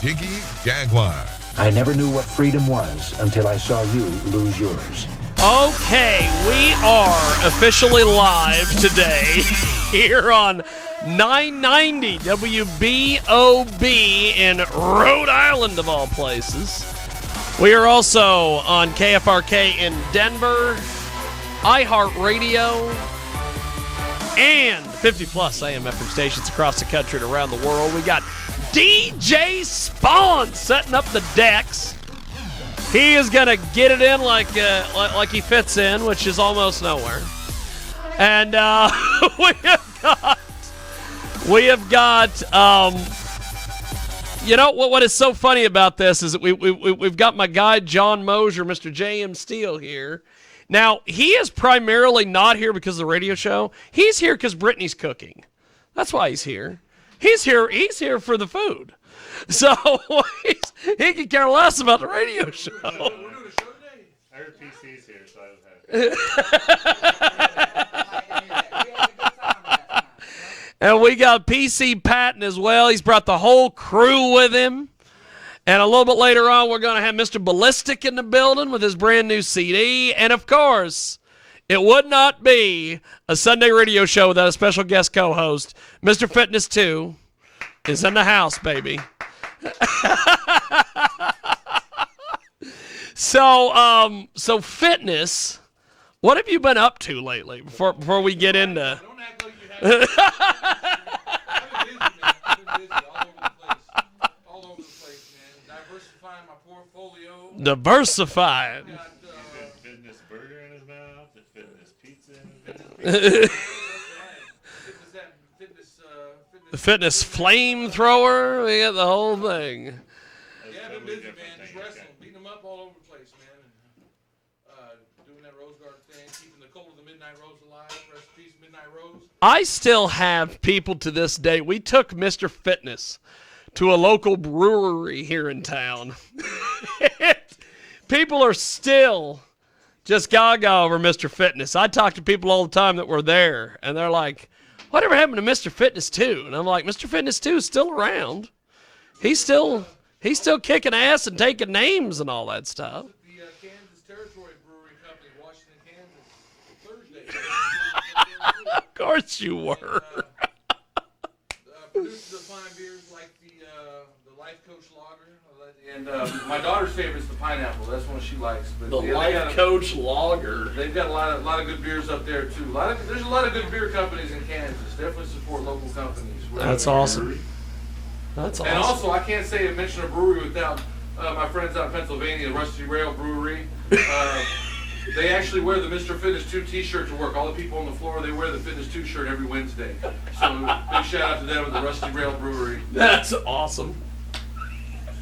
Jiggy Jaguar. I never knew what freedom was until I saw you lose yours. Okay, we are officially live today here on 990 WBOB in Rhode Island, of all places. We are also on KFRK in Denver, iHeartRadio, and 50-plus AM FM stations across the country and around the world. We got DJ Spawn setting up the decks. He is going to get it in like he fits in, which is almost nowhere. And we have got you know what is so funny about this is that we've got my guy John Mosier, Mr. J.M. Steele here. Now, he is primarily not here because of the radio show. He's here because Brittany's cooking. That's why he's here. He's here for the food. So he could care less about the radio show. We're doing a show today? I heard PC's here, so I was happy. And we got PC Patton as well. He's brought the whole crew with him. And a little bit later on, we're going to have Mr. Ballistic in the building with his brand new CD. And, of course, it would not be a Sunday radio show without a special guest co-host. Mr. Fitness 2 is in the house, baby. So Fitness, what have you been up to lately before we get into... Don't act like you haven't. I've been busy, man. All over the place, man. Diversifying my portfolio. Diversified. Got, Fitness burger in his mouth, the fitness pizza in his mouth. The fitness flamethrower. We got the whole thing. Yeah, I've been busy, man. Just wrestling, beating them up all over the place, man. And doing that Rose Garden thing, keeping the Cold of the Midnight Rose alive. Rest in peace, Midnight Rose. I still have people to this day. We took Mr. Fitness to a local brewery here in town. People are still just gaga over Mr. Fitness. I talk to people all the time that were there, and they're like, whatever happened to Mr. Fitness 2? And I'm like, Mr. Fitness 2 is still around. He's still kicking ass and taking names and all that stuff. The Kansas Territory Brewery Company, Washington, Kansas, Thursday. Of course you were. Produces the fine beers like the Life Coach Lager. And my daughter's favorite is the pineapple. That's one she likes. But The Life Coach Lager. They've got a lot of good beers up there too. There's a lot of good beer companies in Kansas. Definitely support local companies. That's awesome. That's awesome. And also, I can't mention a brewery without my friends out in Pennsylvania, Rusty Rail Brewery. They actually wear the Mr. Fitness 2 t-shirt to work. All the people on the floor, they wear the Fitness 2 shirt every Wednesday. So big shout out to them at the Rusty Rail Brewery. That's awesome.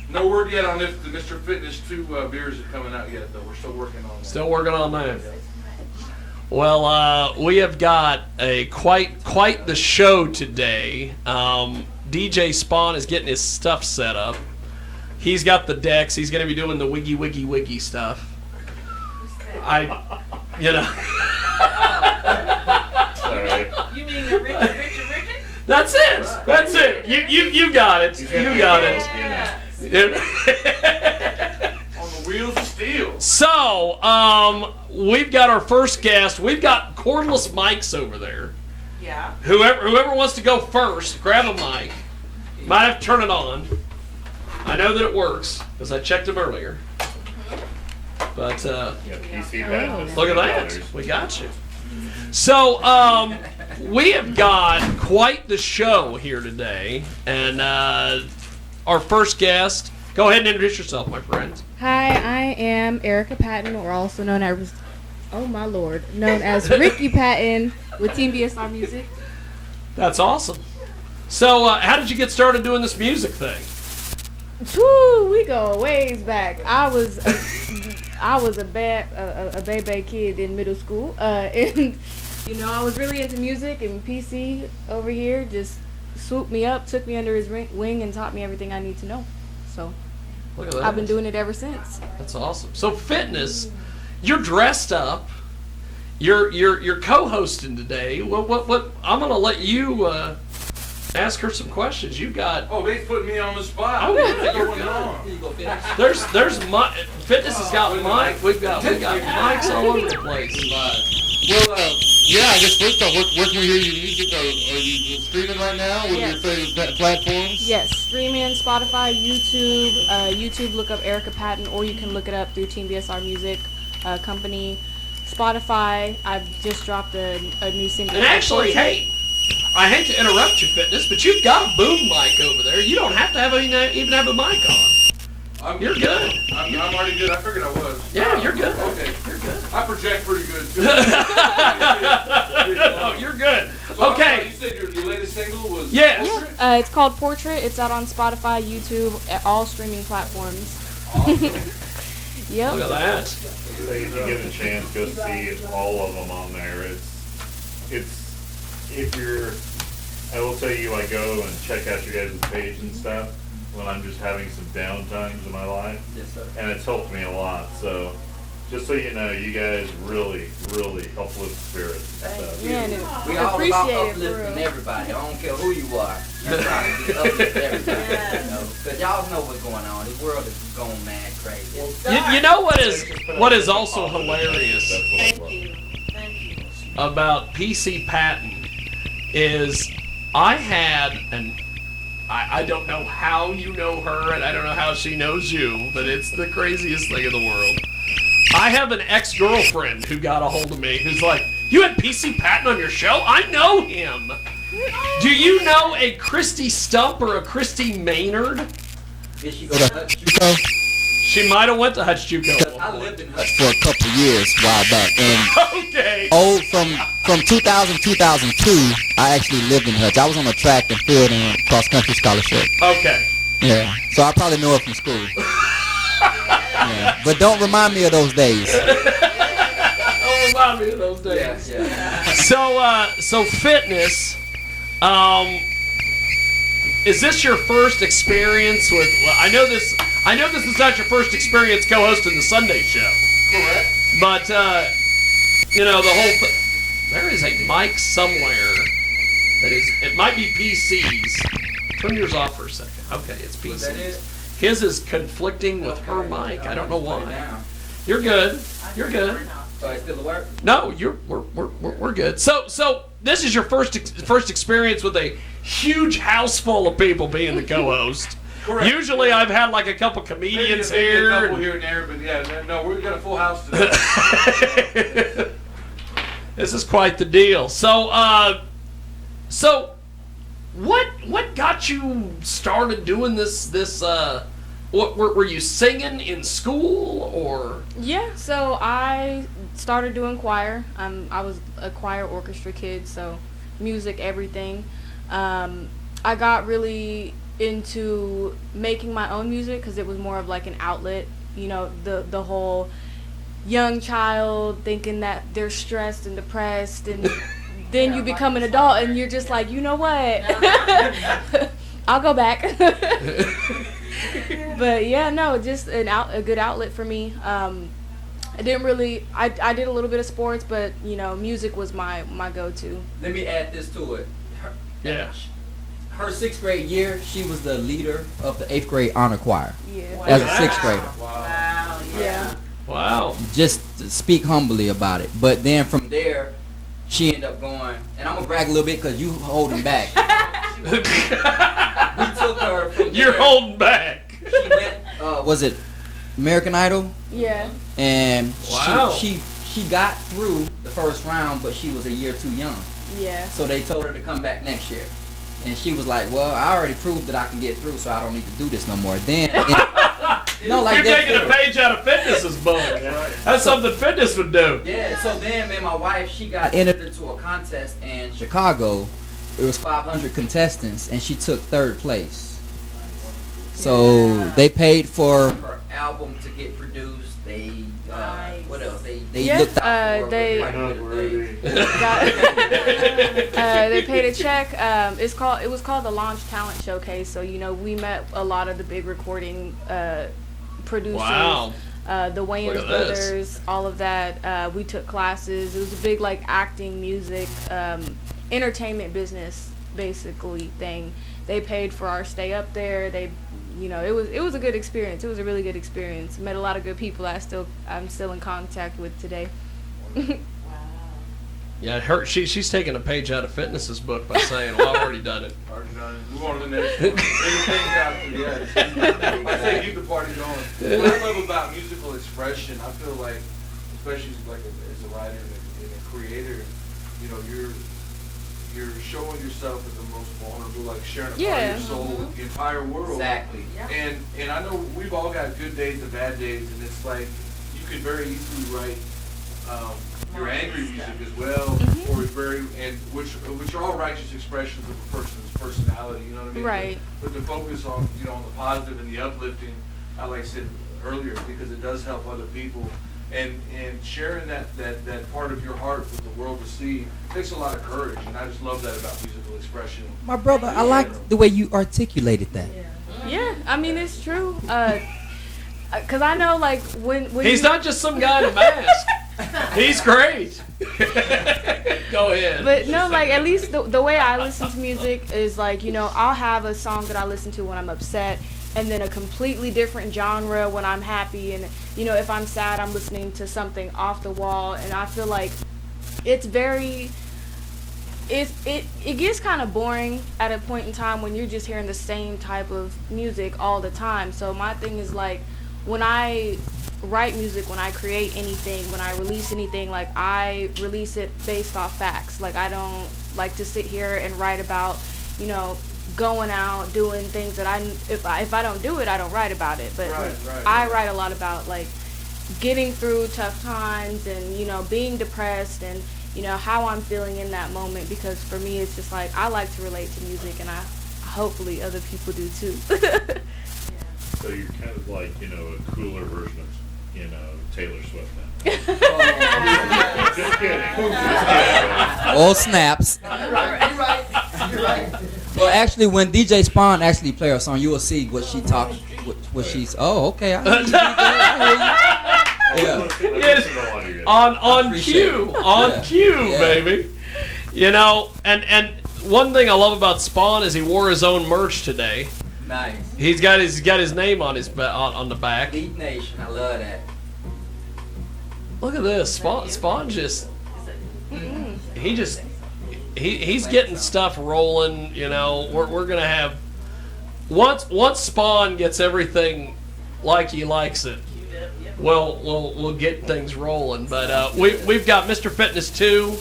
No word yet on if the Mr. Fitness 2 beers are coming out yet, though. We're still working on that. Still working on that. Well, we have got a quite the show today. DJ Spawn is getting his stuff set up. He's got the decks. He's going to be doing the wiggy stuff. You mean the Richard? That's it. That's it. You got it. You got it. On the wheels of steel. So, we've got our first guest. We've got cordless mics over there. Yeah. Whoever wants to go first, grab a mic. Might have to turn it on. I know that it works because I checked them earlier. But look at that. We got you. So, we have got quite the show here today. And our first guest, go ahead and introduce yourself, my friend. Hi, I am Erica Patton, or also known as, known as Ricky Patton with Team BSR Music. That's awesome. So, how did you get started doing this music thing? Woo, we go ways back. I was a baby kid in middle school, and I was really into music, and PC over here just swooped me up, took me under his wing, and taught me everything I need to know. So look at that. I've been doing it ever since. That's awesome. So fitness, you're dressed up. You're co-hosting today. What I'm gonna let you ask her some questions. You got. Oh, they putting me on the spot. Oh, yeah, What's you're going good. on? There's fitness has got mic. We've got mics all over the place. Well, yeah, I guess first off, where can we hear your music? Are you streaming right now? What are your favorite platforms? Yes, streaming, Spotify, YouTube. YouTube, look up Erica Patton, or you can look it up through Team BSR Music Company. Spotify, I've just dropped a new single. And actually, hey, I hate to interrupt you, Fitness, but you've got a boom mic over there. You don't have to have even have a mic on. You're good. I'm already good. I figured I was. Yeah, you're good. Okay. You're good. I project pretty good, too. No, you're good. So, Okay. you said your latest single was Yes. Portrait? It's called Portrait. It's out on Spotify, YouTube, all streaming platforms. Yep. Look at that. So if you get a chance, go see all of them on there. If you're, I will tell you, I go and check out your guys' page and stuff when I'm just having some down times in my life. Yes, sir. And it's helped me a lot. So just so you know, you guys really, really help lift spirits and stuff. Man, We all about appreciate it, for uplifting real. everybody. I don't care who you are. You're trying to uplift everybody. You know? Cause y'all know what's going on. The world is going mad crazy. You know what is also hilarious That's what I love. Thank you. about PC Patton is I had an I don't know how you know her and I don't know how she knows you, but it's the craziest thing in the world. I have an ex-girlfriend who got a hold of me who's like, "You had PC Patton on your show? I know him. Do you know a Christy Stump or a Christy Maynard?" Did she go to Hutch? She might have went to Hutch Juco. I lived in Hutch. For a couple of years a while back. And Okay. from 2000 2002, I actually lived in Hutch. I was on a track and field and cross country scholarship. Okay. Yeah, so I probably know her from school. Yeah, but don't remind me of those days. Don't remind me of those days. Yeah. So fitness. Is this your first experience with? Well, I know this is not your first experience co-hosting the Sunday show. Correct. But the whole. There is a mic somewhere that is. It might be PC's. Turn yours off for a second. Okay, it's Was that PC's. it? His is conflicting with her mic. I don't know Put it why. down. You're good. You're good. So it still work? No, we're good. So this is your first experience with a huge house full of people being the co-host. Correct. Usually I've had like a couple Maybe comedians a here. couple here and there, but yeah, no, we've got a full house today. This is quite the deal. So what got you started doing this what were you singing in school or? Yeah, so I started doing choir. I was a choir orchestra kid, so music, everything. I got really into making my own music because it was more of like an outlet. You know, the whole young child thinking that they're stressed and depressed, and then you become an adult and you're just like, you know what? I'll go back. But yeah, no, just a good outlet for me. I didn't really. I did a little bit of sports, but music was my go-to. Let me add this to it. Yeah. Her 6th grade year, she was the leader of the 8th grade honor choir Yeah. as a 6th grader. Wow. Yeah. Wow. Just to speak humbly about it. But then from there, she ended up going, and I'm gonna brag a little bit because you holding back. We took her from there. You're holding back. She went, was it American Idol? Yeah. And Wow. she got through the first round, but she was a year too young. Yeah. So they told her to come back next year. And she was like, well, I already proved that I can get through, so I don't need to do this no more. Then, no, like You're that. taking a page out of Fitness's book. That's something Fitness would do. Yeah, so then me and my wife, she got entered into a contest in Chicago. It was 500 contestants, and she took 3rd place. So they paid for her album to get produced. They, Nice. what else? They Yeah, looked out for her. they- Quite a bit of things. They paid a check. It was called the Launch Talent Showcase. So we met a lot of the big recording producers. Wow. The Wayans Look at this. brothers, all of that. We took classes. It was a big acting, music, entertainment business basically thing. They paid for our stay up there. They, you know, it was a good experience. It was a really good experience. Met a lot of good people I'm still in contact with today. Yeah, she's taking a page out of Fitness's book by saying, "Well, I've already done it." Already done it. Move on to the next one. I say keep the party going. What I love about musical expression, I feel like, especially like as a writer and a creator, you know, you're showing yourself as the most vulnerable, like sharing a part of your soul with the entire world. Exactly. And I know we've all got good days and bad days, and it's like you can very easily write your angry music as well, or which are all righteous expressions of a person's personality. You know what I mean? Right. But to focus on on the positive and the uplifting, like I said earlier, because it does help other people. And sharing that part of your heart with the world to see takes a lot of courage, and I just love that about musical expression. My brother, I like the way you articulated that. Yeah, I mean, it's true. Cause I know, like, when he's not just some guy in a mask. He's great. Go ahead. But no, like, at least the way I listen to music is like, I'll have a song that I listen to when I'm upset, and then a completely different genre when I'm happy, and if I'm sad, I'm listening to something off the wall, and I feel like it's very. It gets kind of boring at a point in time when you're just hearing the same type of music all the time. So my thing is, like, when I write music, when I create anything, when I release anything, like, I release it based off facts. Like, I don't like to sit here and write about, going out, doing things that if I don't do it, I don't write about it. But I write a lot about, like, getting through tough times and, being depressed and, how I'm feeling in that moment, because for me, it's just like, I like to relate to music, and hopefully other people do too. So you're kind of like, a cooler version of, Taylor Swift now. Just kidding. All snaps. You're right. Well, actually, when DJ Spawn actually play her song, you will see what she talks, what she's. Oh, okay. I hear you. Yes. On cue, baby. And one thing I love about Spawn is he wore his own merch today. Nice. He's got his name on on the back. Beat Nation, I love that. Look at this. Spawn just he's getting stuff rolling. We're gonna have once Spawn gets everything like he likes it. We'll get things rolling. But we've got Mr. Fitness 2.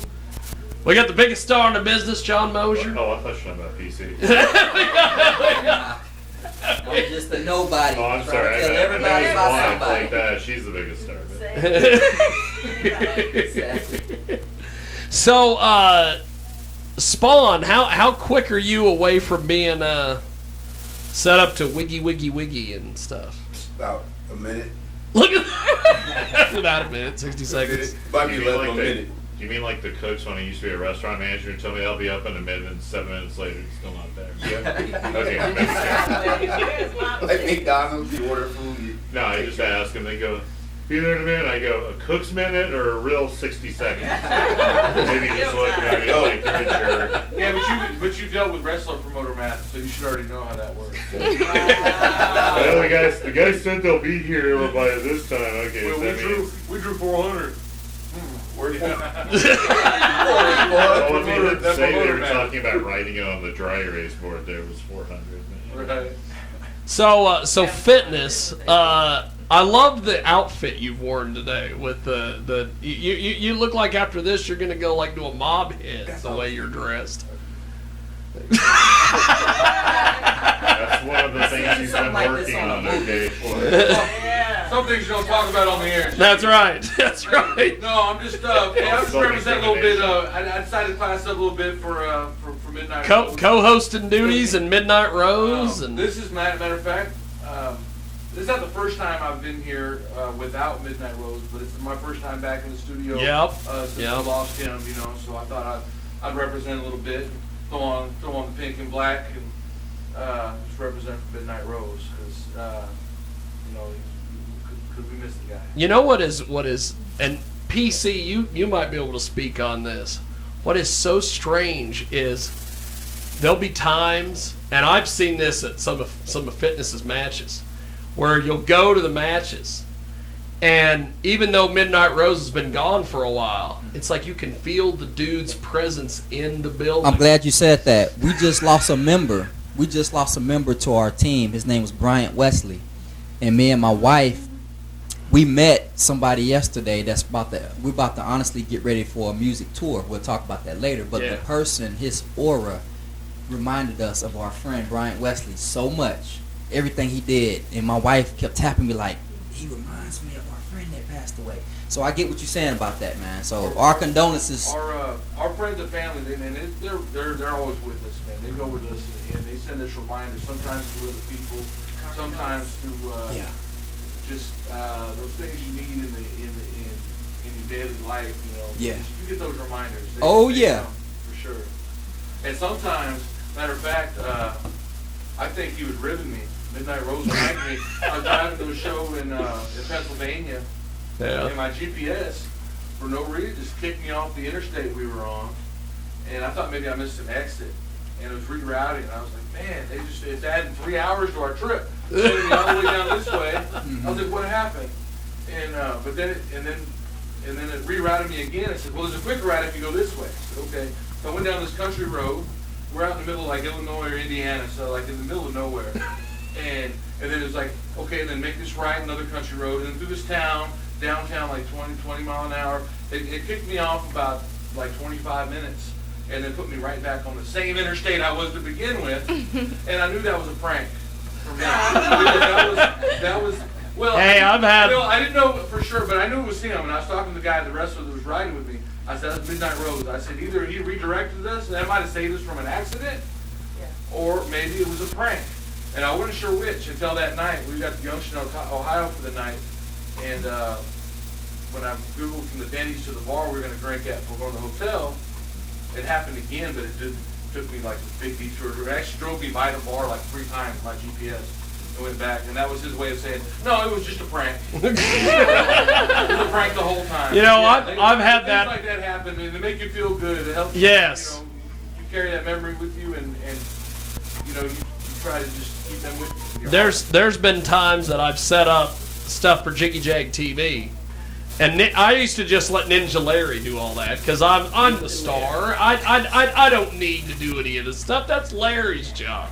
We got the biggest star in the business, John Mosier. Oh, I thought you were talking about PC. I'm just a nobody. Oh, I'm sorry. Tell everybody about somebody. Like that. She's the biggest star. So, Spawn, how quick are you away from being set up to wiggy and stuff? About a minute. Look at that. About a minute, 60 seconds. Might be less than a minute. You mean like the coach when he used to be a restaurant manager and told me I'll be up in a minute, and 7 minutes later he's still not there? Yeah. Okay. Like McDonald's, you order food. No, I just ask and they go, be there in a minute. I go, a cook's minute or a real 60 seconds? Maybe just looking at me like you're a jerk. Yeah, but you dealt with wrestler promoter math, so you should already know how that works. Well, the guy said they'll be here by this time. Okay, well, so we drew 400. Where do you well, if you didn't say they were talking about writing it on the dry erase board, there was 400. Right. So Fitness. I love the outfit you've worn today. With the you look like after this you're gonna go like to a mob hit the way you're dressed. That's one of the things he's been working on. Okay. Some things you don't talk about on the air. That's right. That's right. No, I'm just representing a little bit. I decided to class up a little bit for Midnight Rose. Co-hosting duties and Midnight Rose. And this is matter of fact. This is not the first time I've been here without Midnight Rose, but it's my first time back in the studio. Since I lost him, so I thought I'd represent a little bit, throw on the pink and black, and just represent Midnight Rose, because we miss the guy. You know what is and PC, you might be able to speak on this. What is so strange is there'll be times, and I've seen this at some of Fitness's matches, where you'll go to the matches, and even though Midnight Rose has been gone for a while, it's like you can feel the dude's presence in the building. I'm glad you said that. We just lost a member. We just lost a member to our team. His name was Bryant Wesley. And me and my wife, we met somebody yesterday we're about to honestly get ready for a music tour. We'll talk about that later. But the person, his aura, reminded us of our friend Bryant Wesley so much. Everything he did. And my wife kept tapping me like, he reminds me of our friend that passed away. So I get what you're saying about that, man. So our condolences. Our friends and family, they're always with us, man. They go with us and they send us reminders. Sometimes through other people, sometimes through just those things you need in your daily life. You know, you get those reminders. They come, for sure. And sometimes, matter of fact, I think he was ribbing me. Midnight Rose reminded me. I was driving to a show in Pennsylvania. Yeah. And my GPS, for no reason, just kicked me off the interstate we were on. And I thought maybe I missed an exit. And it was rerouting. And I was like, man, it's adding 3 hours to our trip. Sending me all the way down this way. I was like, what happened? And but then it rerouted me again. I said, well, there's a quicker route if you go this way. I said, okay. So I went down this country road. We're out in the middle of like Illinois or Indiana, so like in the middle of nowhere. And then it was like, okay, then make this right, another country road, and then through this town, downtown, like 20 mile an hour. It kicked me off about like 25 minutes, and then put me right back on the same interstate I was to begin with. And I knew that was a prank for me. that was well. Hey, Well, I didn't know for sure, but I knew it was him. And I was talking to the guy, the wrestler that was riding with me. I said, that's Midnight Rose. I said, either he redirected us, and that might have saved us from an accident, or maybe it was a prank. And I wasn't sure which until that night. We got to Youngstown, Ohio for the night. And when I Googled from the Denny's to the bar we were going to drink at before going to the hotel, it happened again, but it took me like a big detour. It actually drove me by the bar like 3 times, my GPS, and went back. And that was his way of saying, no, it was just a prank. It was a prank the whole time. You know, I've had that. Things like that happen, and they make you feel good. It helps Yes. you carry that memory with you, and you try to just keep them with you. There's been times that I've set up stuff for Jiggy Jag TV, and I used to just let Ninja Larry do all that because I'm the star. I don't need to do any of this stuff. That's Larry's job.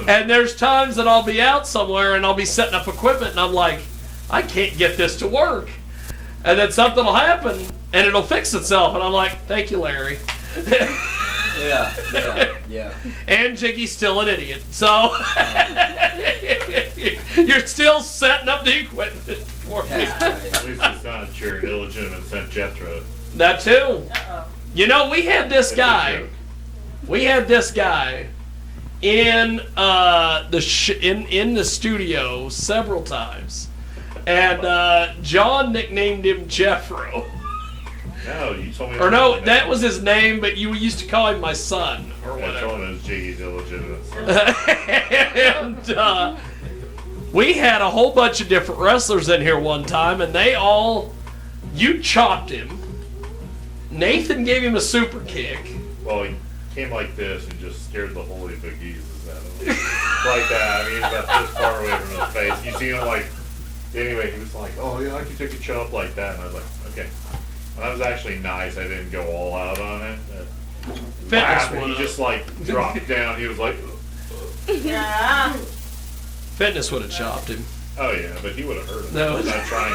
And there's times that I'll be out somewhere and I'll be setting up equipment and I'm like, I can't get this to work, and then something will happen and it'll fix itself, and I'm like, thank you, Larry. Yeah. And Jiggy's still an idiot, so you're still setting up the equipment for me. At least it's not your illegitimate son Jethro. That too. You know, we had this guy. We had this guy in the studio several times, and John nicknamed him Jeffro. No, you told me. Or no, that was his name, but you used to call him my son, or whatever. I told him it was Jiggy's illegitimate son. And we had a whole bunch of different wrestlers in here one time, and you chopped him. Nathan gave him a super kick. Well, he came like this and just scared the holy bejesus out of him. Like that. I mean, he's about this far away from his face. You see him like. Anyway, he was like, "Oh yeah, I can take a chop like that," and I was like, "Okay." And that was actually nice. I didn't go all out on it. He just like dropped down. He was like, Fitness would have chopped him. oh yeah, but he would have hurt him. No. I'm not trying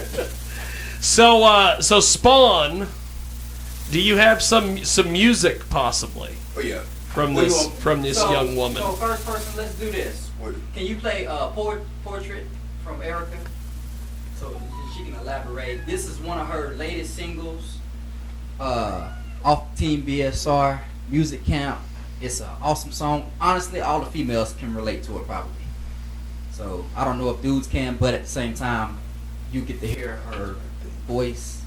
to. So Spawn, do you have some music possibly Oh yeah. from this young woman? So first person, let's do this. What? Can you play Portrait from Erica? So she can elaborate. This is one of her latest singles off Team BSR Music Camp. It's an awesome song. Honestly, all the females can relate to it probably. So I don't know if dudes can, but at the same time, you get to hear her voice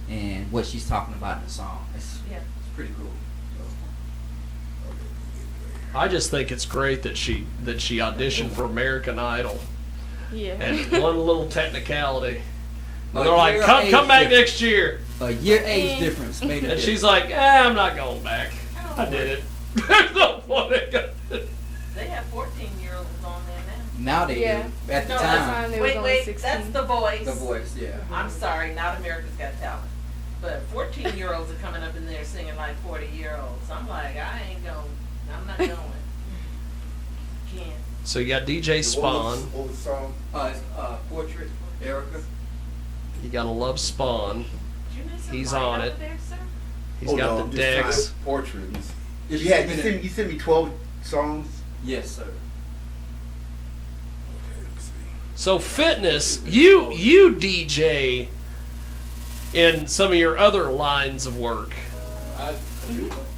and what she's talking about in the song. It's pretty cool. I just think it's great that she auditioned for American Idol. Yeah. And one little technicality. A They're like, year come back difference. next year. A year age difference made a And difference. she's like, I'm not going back. I did it. There's no point in They have 14-year-olds on there now. Now they Yeah. do. At the No, time. It was only Wait, 16. that's The Voice. The Voice, yeah. I'm sorry, not America's Got Talent. But 14-year-olds are coming up in there singing like 40-year-olds. I'm like, I'm not going. Can't. So you got DJ Spawn. What was the song? It's, Portrait, Erica. You gotta love Spawn. Did you miss some He's light on over it. there, sir? He's Hold got on, the I'm just trying decks. to portrait. It's You sent me 12 songs. Yes, sir. Okay, let's see. So fitness, you DJ in some of your other lines of work.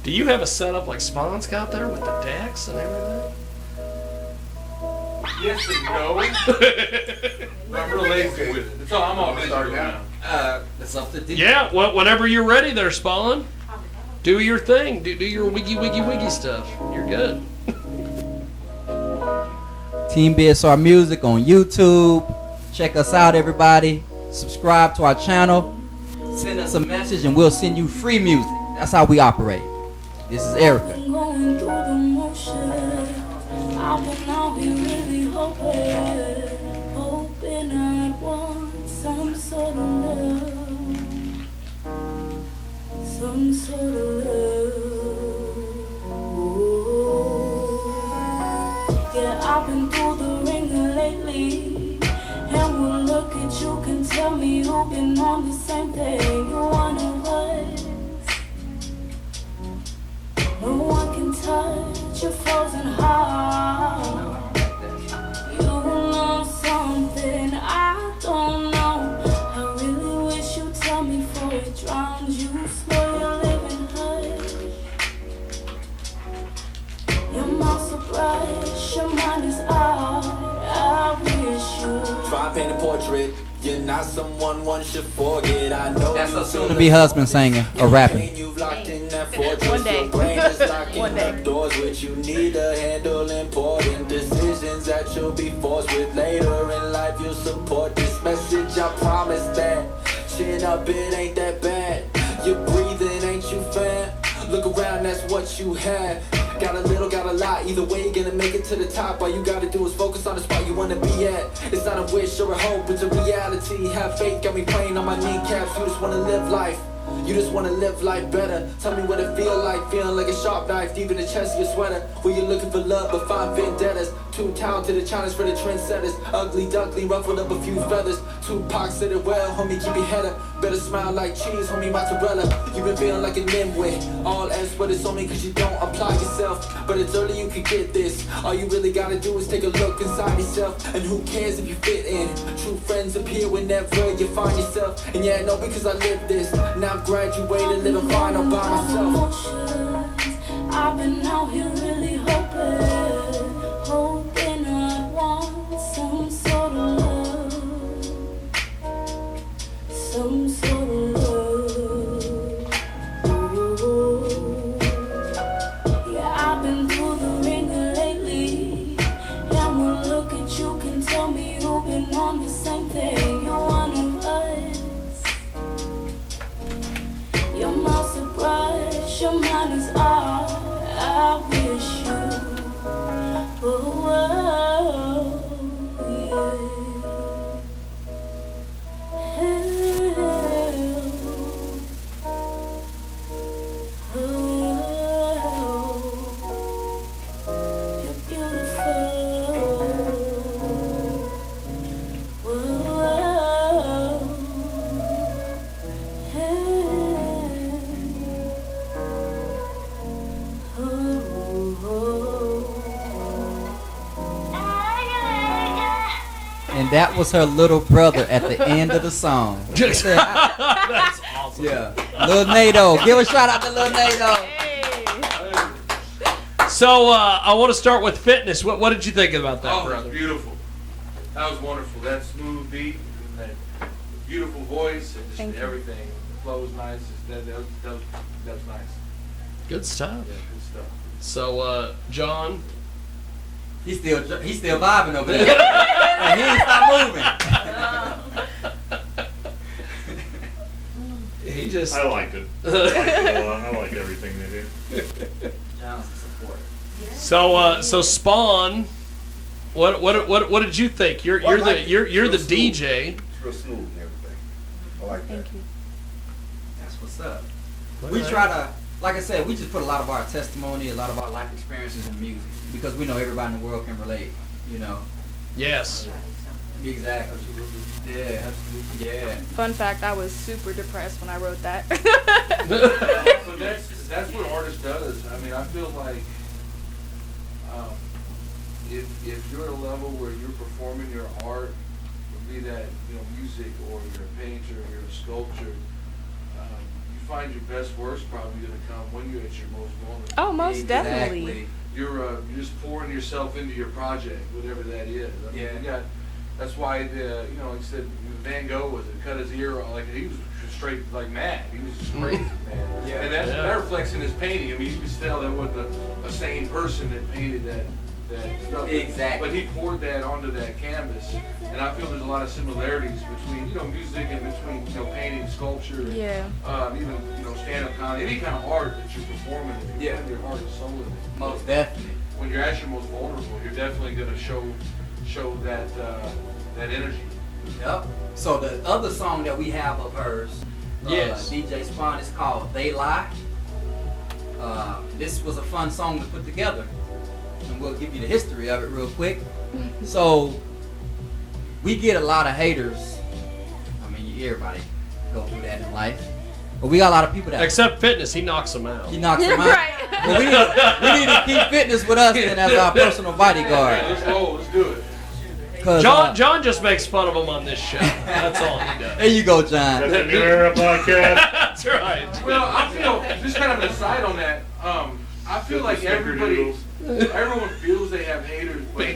Do you have a setup like Spawn's got there with the decks and everything? Yes and no. I'm real lazy with it. So I'm all digital now. That's up to DJ. Yeah, well, whenever you're ready there, Spawn. Do your thing. Do your wiggy stuff. You're good. Team BSR Music on YouTube. Check us out, everybody. Subscribe to our channel. Send us a message and we'll send you free music. That's how we operate. This is Erica. Going through the motions. I've been out here really hoping I'd want some sort of love. Some sort of love. Ooh. Yeah, I've been through the ringer lately. And when look at you can tell me you've been on the same thing. You're one of us. No one can touch your frozen heart. You know something I don't know. I really wish you'd tell me before it drowns you. Slow your living hush. Your mouth's so bright, your mind is out. I wish you. Try paint a portrait. You're not someone one should forget. I know That's a soon-to-be husband singing or rapping. you've locked in that fortress. One day. Your brain is locking One day. up doors which you need to handle important decisions that you'll be forced with later in life. You'll support this message. I promise that chin up, it ain't that bad. You're breathing, ain't you, fam? Look around, that's what you have. Got a little, got a lot. Either way, you're gonna make it to the top. All you gotta do is focus on the spot you wanna be at. It's not a wish or a hope, it's a reality. Have faith, got me playing on my kneecaps. You just wanna live life. You just wanna live life better. Tell me what it feel like, feeling like a sharp knife deep in the chest of your sweater. Where you're looking for love but find vendettas. Too talented to challenge for the trendsetters. Ugly duckling, ruffled up a few feathers. Tupac said it well, homie, keep your head up. Better smile like cheese, homie, mozzarella. You been feeling like a nimwit. All else, but it's only cause you don't apply yourself. But it's early, you can get this. All you really gotta do is take a look inside yourself. And who cares if you fit in? True friends appear whenever you find yourself. And yeah, no, because I live this. Now I'm graduated, living fine all by myself. I've been out here really hoping I'd want some sort of love. Some sort of love. Ooh. Yeah, I've been through the ringer lately. Yeah, when look at you can tell me you've been on the same thing. You're one of us. Your mouth's so bright, your mind is out. I wish you. Oh, yeah. And that was her little brother at the end of the song. That's awesome. Yeah. Lil Nato. Give a shout out to Lil Nato. So I want to start with fitness. What did you think about that, Oh, brother? that's beautiful. That was wonderful. That smooth beat, and that beautiful voice, and just everything. The flow was nice. That was nice. Good stuff. Yeah, good stuff. So John, He's still vibing over there. And he ain't stop moving. he just. I liked it. I liked it a lot. I like everything they do. John's a supporter. So Spawn, what did you think? You're the DJ. It's real smooth and everything. I like that. Thank you. That's what's up. We try to, like I said, we just put a lot of our testimony, a lot of our life experiences in music because we know everybody in the world can relate. You know. Yes. Exactly. Yeah. Yeah. Fun fact: I was super depressed when I wrote that. So that's what artist does. I mean, I feel like if you're at a level where you're performing your art, be that music or you're a painter or you're a sculptor, you find your best work's probably going to come when you're at your most vulnerable. Oh, most definitely. You're just pouring yourself into your project, whatever that is. I mean, that's why like I said, Van Gogh was cut his ear off. Like he was straight like mad. He was just crazy, man. Yeah. And that reflects in his painting. I mean, you can tell that wasn't a sane person that painted that stuff. Exactly. But he poured that onto that canvas, and I feel there's a lot of similarities between music and between painting, sculpture, and, even stand-up comedy, any kind of art that you're performing. If you put your heart and soul in it, Most definitely. when you're at your most vulnerable, you're definitely going to show that energy. Yep. So the other song that we have of hers, DJ Spawn, is called "They Lie." This was a fun song to put together, and we'll give you the history of it real quick. So we get a lot of haters. I mean, everybody go through that in life, but we got a lot of people that Except Fitness, he knocks them out. he knocks them out. But we need to keep Fitness with us and as our personal bodyguard. Let's go. Let's do it. John just makes fun of him on this show. That's all he does. There you go, John. That's a new era podcast. That's right. Well, I feel just kind of an aside on that. I feel like everyone feels they have haters, but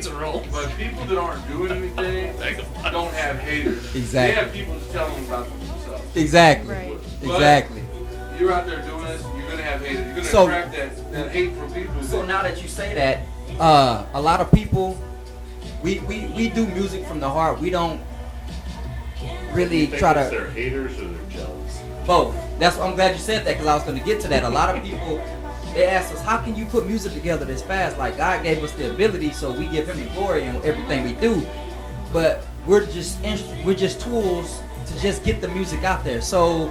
people that aren't doing anything don't have haters. Exactly. They have people just telling them about themselves. Exactly. Right. Exactly. You're out there doing this, you're gonna have haters. You're gonna So- attract that hate from people. So now that you say that, a lot of people, we do music from the heart. We don't really try to. They're haters or they're jealous. Both. I'm glad you said that because I was going to get to that. A lot of people, they ask us, how can you put music together this fast? Like God gave us the ability, so we give Him the glory in everything we do. But we're just tools to just get the music out there. So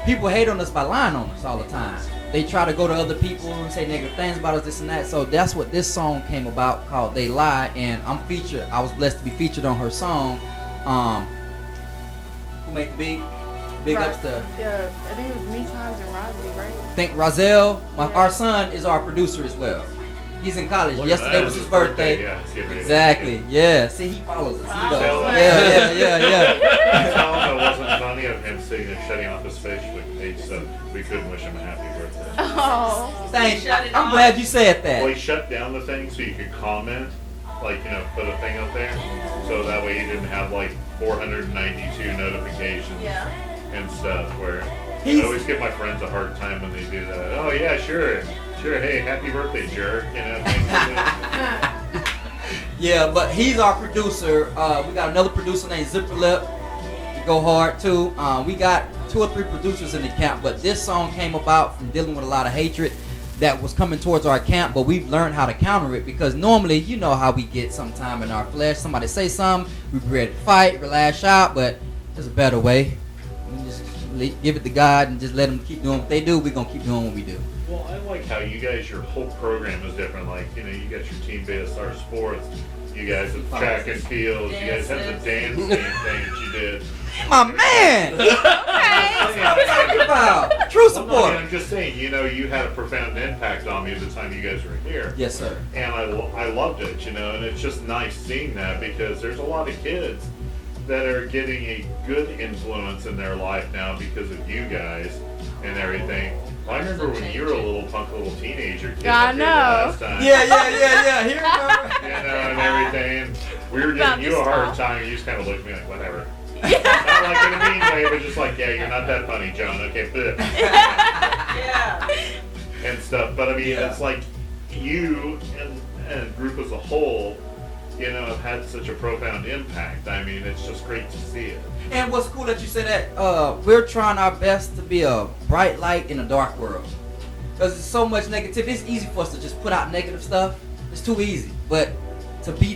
people hate on us by lying on us all the time. They try to go to other people and say negative things about us, this and that. So that's what this song came about, called "They Lie," and I was blessed to be featured on her song. Who made the beat? Big ups to. Yeah, I think it was Me Times and Rosie, right? I think Rozelle, our son, is our producer as well. He's in college. Yesterday was his birthday. Yeah, it's getting ready. Exactly. Yeah. See, he follows us. He Tell knows. him. Yeah. Tell him it wasn't funny of him sitting there shutting off his Facebook page so we couldn't wish him a happy birthday. Oh. Thank you. I'm glad you said that. Well, he shut down the thing so you could comment, like, put a thing up there. So that way you didn't have like 492 notifications and stuff where I always give my friends a hard time when they do that. Oh yeah, sure, hey, happy birthday, jerk, things like that. Yeah, but he's our producer. We got another producer named Zipper Lip. He go hard too. We got 2 or 3 producers in the camp, but this song came about from dealing with a lot of hatred that was coming towards our camp, but we've learned how to counter it because normally, you know how we get sometime in our flesh. Somebody say something, we ready to fight, we lash out, but there's a better way. We just give it to God and just let them keep doing what they do. We're going to keep doing what we do. Well, I like how you guys, your whole program is different. Like, you got your team Beta Star Sports, you guys have track and field, you guys have the dance team thing that you did. My man! Okay, what are we talking about? True support. I'm just saying, you had a profound impact on me at the time you guys were here. Yes, sir. And I loved it, and it's just nice seeing that because there's a lot of kids that are getting a good influence in their life now because of you guys and everything. I remember when you were a little teenager kid. I know. Last time. Yeah. Here, remember? And everything. And we were giving you a hard time, and you just kind of looked at me like, whatever. Not like in a mean way, but just like, yeah, you're not that funny, John. Okay, but and stuff. But I mean, it's like you and the group as a whole you know, have had such a profound impact. I mean, it's just great to see it. And what's cool that you said that we're trying our best to be a bright light in a dark world. Because there's so much negativity. It's easy for us to just put out negative stuff. It's too easy. But to be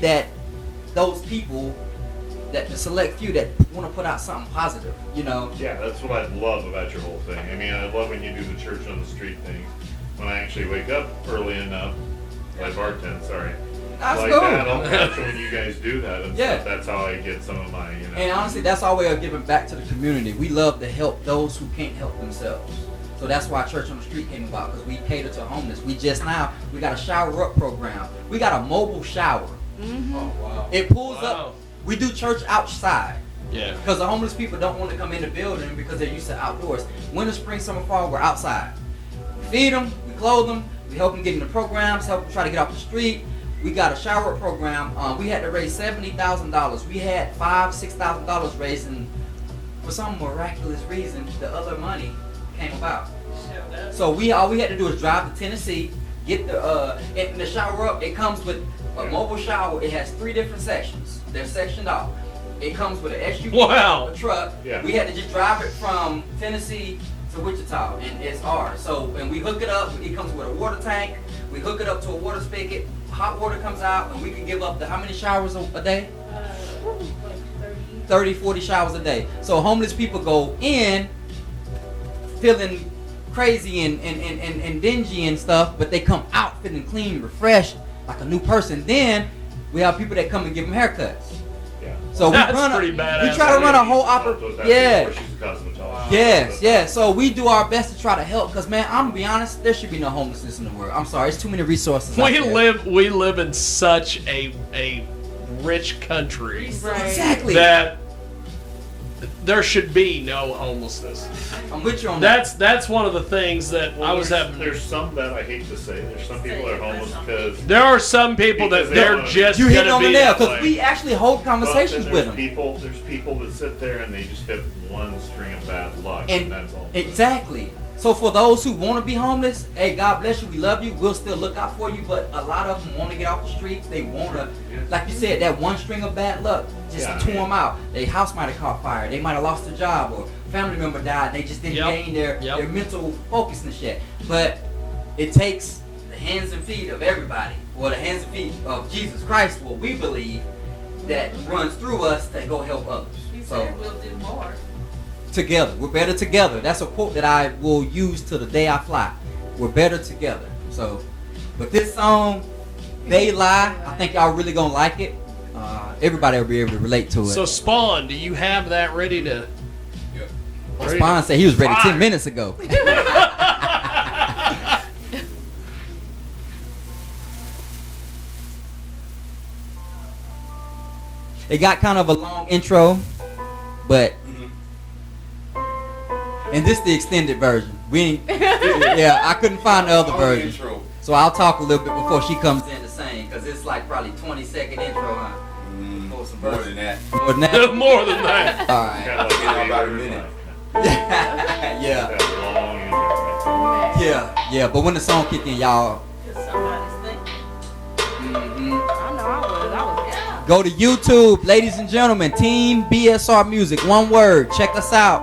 those people, that the select few that want to put out something positive, you know. Yeah, that's what I love about your whole thing. I mean, I love when you do the church on the street thing. When I actually wake up early enough, I bartend, sorry. That's like cool. that, I'll catch when you guys do that and Yeah. stuff. That's how I get some of my, you know. And honestly, that's our way of giving back to the community. We love to help those who can't help themselves. So that's why Church on the Street came about, because we cater to homeless. We got a shower up program. We got a mobile shower. Mm-hmm. Oh, wow. It pulls up. We do church outside. Yeah. Because the homeless people don't want to come in the building because they're used to outdoors. Winter, spring, summer, fall, we're outside. We feed them, we clothe them, we help them get into programs, help them try to get off the street. We got a shower program. We had to raise $70,000. We had $6,000 raised, and for some miraculous reason, the other money came about. So all we had to do is drive to Tennessee, get and the shower up. It comes with a mobile shower. It has 3 different sections. They're sectioned off. It comes with an SUV, a truck. Yeah. We had to just drive it from Tennessee to Wichita, and it's ours. So, and we hook it up. It comes with a water tank. We hook it up to a water spigot. Hot water comes out, and we can give up how many showers a day? 30, 40 showers a day. So homeless people go in feeling crazy and dingy and stuff, but they come out feeling clean, refreshed, like a new person. Then we have people that come and give them haircuts. Yeah. So That's we pretty badass. try to run a whole operation. Yeah. Yes, yes. So we do our best to try to help, because man, I'm gonna be honest, there should be no homelessness in the world. I'm sorry, it's too many resources. We live in such a rich country. Right. Exactly. That there should be no homelessness. I'm with you on that. That's one of the things that I was having. There's some that I hate to say. There's some people that are homeless because there are some people that they're just you hit gonna on be the nail, that because way. we actually hold conversations with them. There's people that sit there and they just have one string of bad luck, and that's all. Exactly. So for those who want to be homeless, hey, God bless you. We love you. We'll still look out for you. But a lot of them want to get off the streets. They want to, like you said, that one string of bad luck just tore them out. Their house might have caught fire. They might have lost their job, or family member died. They just didn't gain their mental focus and shit. But it takes the hands and feet of everybody, or the hands and feet of Jesus Christ, what we believe, that runs through us to go help others. He So said we'll do more. together, we're better together. That's a quote that I will use to the day I fly. We're better together. So, but this song, They Lie, I think y'all really gonna like it. Everybody will be able to relate to it. So Spawn, do you have that ready to? Well, Spawn said he was ready 10 minutes ago. It got kind of a long intro, but and this is the extended version. We ain't, yeah, I couldn't find the other version. Intro. So I'll talk a little bit before she comes in to sing, because it's like probably 20-second intro, huh? More than that. More than that? More than that. All right. About a minute. Yeah. Yeah. But when the song kicked in, y'all. Go to YouTube, ladies and gentlemen. Team BSR Music. One word. Check us out.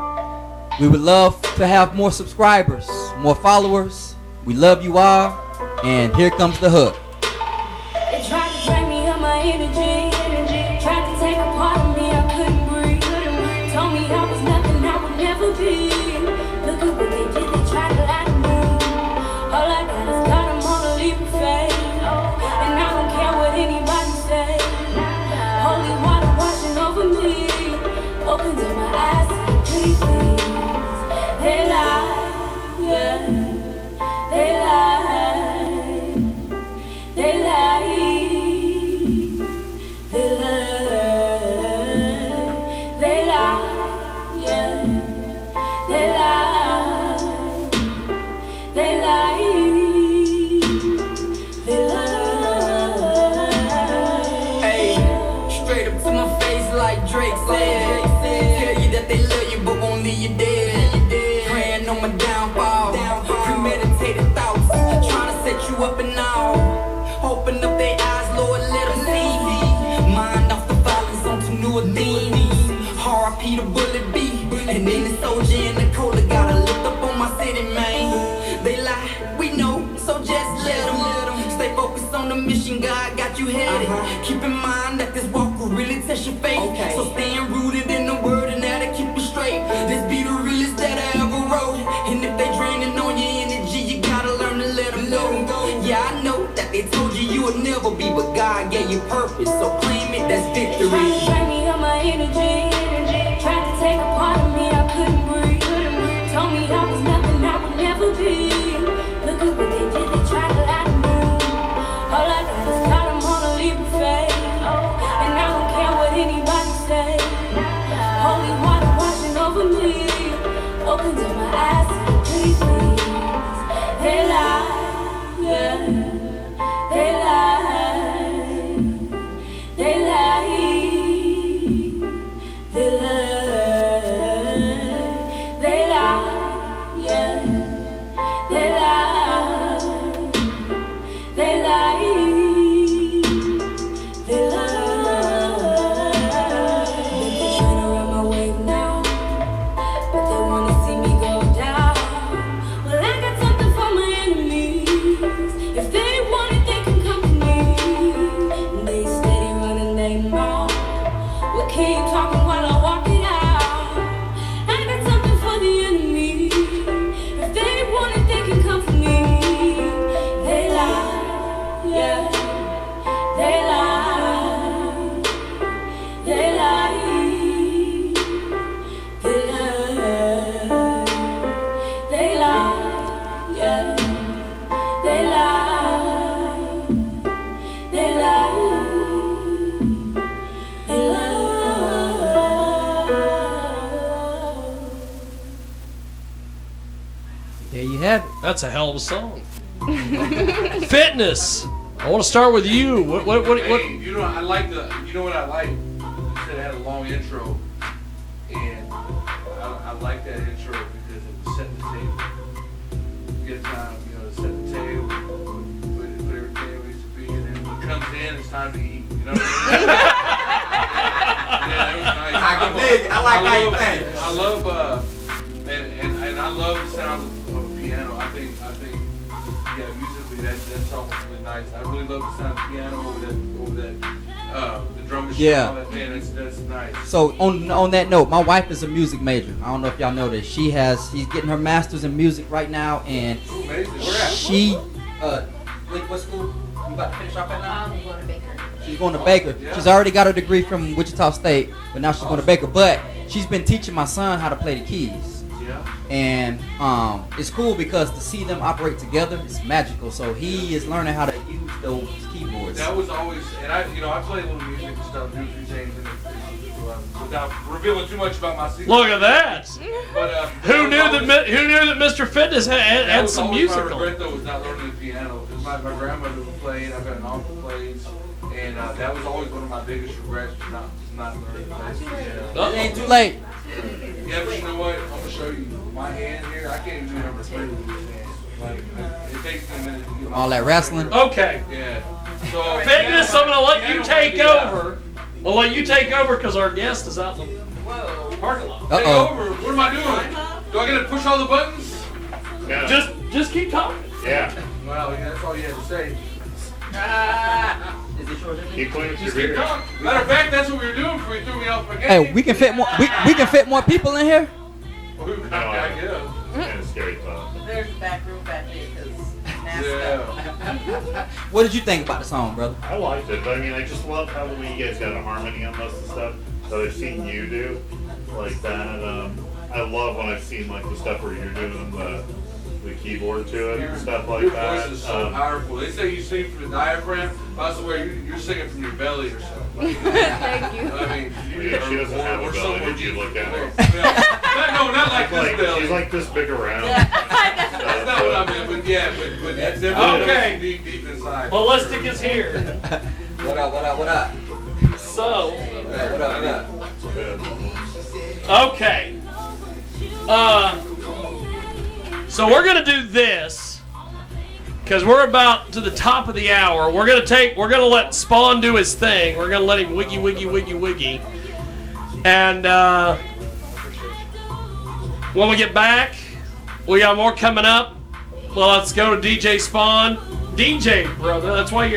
We would love to have more subscribers, more followers. We love you all. And here comes the hook. They tried to drain me of my energy. Tried to take a part of me, I couldn't breathe. Told me I was nothing, I would never be. Look at what they did, they tried to lie to me. All I got is God, I'm on a leap of faith. And I don't care what anybody say. Holy water washing over me. Opens up my eyes, please, please. They lie, yeah. They lie. They lie. They lie. They lie, yeah. They lie. They lie. They lie. Hey, straight up to my face like Drake said. Tell you that they love you but won't leave you dead. Praying on my downfall. Premeditated thoughts. Trying to set you up and all. Open up their eyes, Lord, let them see. a theme. R.I.P. the bullet B. And then the soldier and the cola got a lift up on my city, man. They lie, we know, so just let them. Stay focused on the mission, God got you headed. Keep in mind that this walk will really test your faith. So staying rooted in the word and that'll keep you straight. This be the realest that I ever wrote. And if they draining on your energy, you gotta learn to let them go. Yeah, I know that they told you would never be, but God gave you purpose. So claim it, that's victory. Trying to drain me of my energy. Tried to take a part of me, I couldn't breathe. Told me I was nothing, I would never be. Look at what they did, they tried to lie to me. All I got is God, I'm on a leap of faith. And I don't care what anybody say. Holy water washing over me. Opens up my eyes to the please, please. They lie, yeah. They lie. They lie. They lie. They lie, yeah. They lie. They lie. They lie. They're trying to run my wave now, but they wanna see me go down. Well, I got something for my enemies. If they want it, they can come to me. They steady running their mouth. We'll keep talking while I walk it out. I got something for the enemy. If they want it, they can come for me. They lie, yeah. They lie. They lie. They lie. They lie, yeah. They lie. They lie. They lie. There you have it. That's a hell of a song. Fitness. I want to start with you. What? Hey, you know, I like the. You know what I like? You said it had a long intro, and I like that intro because it was setting the table. Get time, you know, to set the table, put everything where it needs to be, and then when it comes in, it's time to eat. You know what I mean? Yeah, that was nice. I can dig it. I like how you think. I love, and I love the sound of a piano. I think, yeah, musically that song was really nice. I really love the sound of the piano over that, the drum machine. Yeah. All that, man, that's nice. So on that note, my wife is a music major. I don't know if y'all know this. She's getting her master's in music right now, and Amazing. Where at? she what school? You about to finish off at now? I'm going to Baker. She's going to Baker. Yeah. She's already got her degree from Wichita State, but now she's going to Baker. But she's been teaching my son how to play the keys. Yeah. And it's cool because to see them operate together is magical. So he is learning how to use those keyboards. That was always, and I play a little music and stuff, do a few things, and without revealing too much about my secret. Look at that. But Who knew that Mr. Fitness had some music My on? regret though was not learning the piano. Because my grandmother played, I've got an uncle who plays, and that was always one of my biggest regrets, not learning to play the piano. It ain't too late. Yeah, but you know what? I'm gonna show you my hand here. I can't even do number 3 with this hand. Like it takes me a minute to get All that wrestling. Okay. Yeah. So Fitness, I'm gonna let you take piano, over. I'll let you take over because our guest is out in the parking lot. Take over. What am I doing? Do I get to push all the buttons? Yeah. Just keep talking. Yeah. Well, yeah, that's all you had to say. Keep playing with your Just keep beer. talking. Matter of fact, that's what we were doing before you threw me off my game. Hey, we can fit more. We can fit more people in here. I guess. Kind of scary thought. There's a back room back there because Yeah. What did you think about the song, brother? I liked it, but I mean, I just love how when you guys got a harmony on most of the stuff that I've seen you do, like that. I love when I've seen like the stuff where you're doing the keyboard to it and stuff like Your that. voice is so powerful. They say you sing from the diaphragm. I swear you're singing from your belly or something. Thank you. I mean, Yeah, she doesn't have a belly. Did you look at her? No, not like this belly. She's like this big around. That's not what I meant, but yeah, but that's definitely Okay. deep inside. Ballistic is here. What up? So, What up? okay. So we're gonna do this because we're about to the top of the hour. We're gonna let Spawn do his thing. We're gonna let him wiggy. And when we get back, we got more coming up. Well, let's go to DJ Spawn. DJ, brother, that's why you're